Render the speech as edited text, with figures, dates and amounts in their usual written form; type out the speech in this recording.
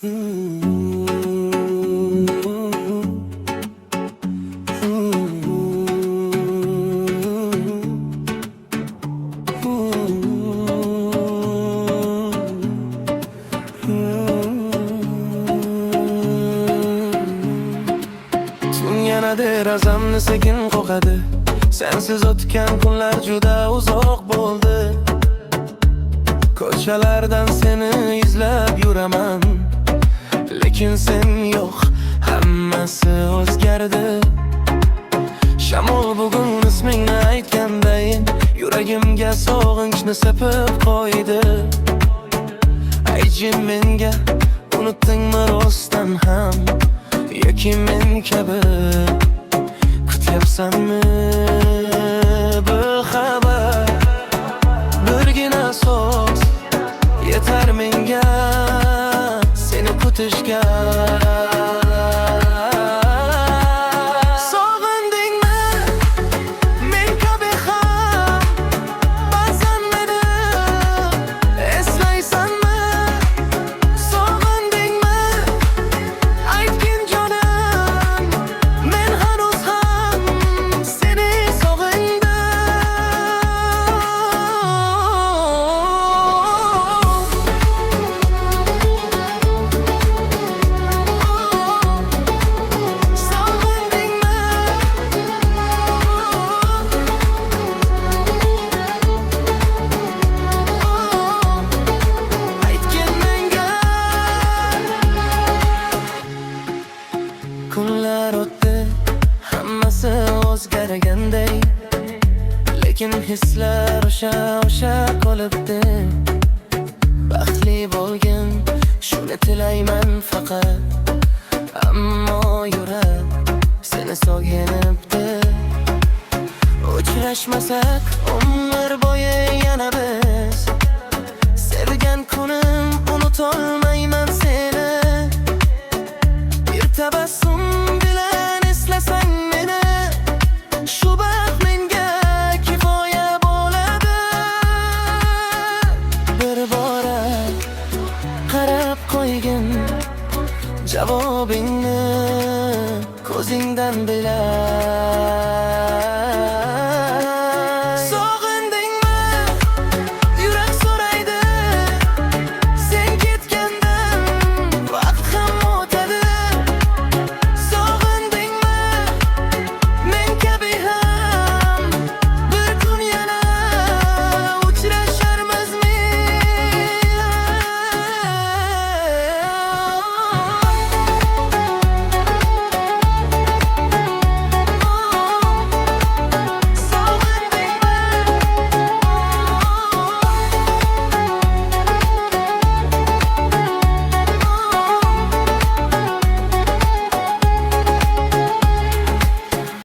Yana derazamni sekin qoqadi. Sensiz o'tgan kunlar juda uzoq bo'ldi. Ko'chalardan seni izlab yuraman, lekin sen yo'q, hammasi o'zgardi. Shamol bugun ismingni aytgandayin yuragimga sog'inchni sepib qo'ydi. Aytjin menga, unutdingmi rostdan ham yoki men kabi kutyapsanmi bu xabar? Birgina so'z yetar menga seni kutishga. Sog'indingmi men kabi ham ba'zan meni eslaysanmi? Sog'indingmi aytgin jonim, men hanuz ham seni sog'indim. Kunlar o'tdi, hammasi o'zgarganday, lekin hislar o'sha qolibdi. Baxtli bo'lgin, shuni tilayman faqat, ammo yurak seni sog'inibdi. Uchrashmasak umr bo'yi yana biz, sevgan kunim unutolmayman seni. Bir tabassum bilan eslasang meni, shu baxt menga kifoya bo'ladi. Bir bora qarab qo'ygin, javobingni ko'zingdan bilay.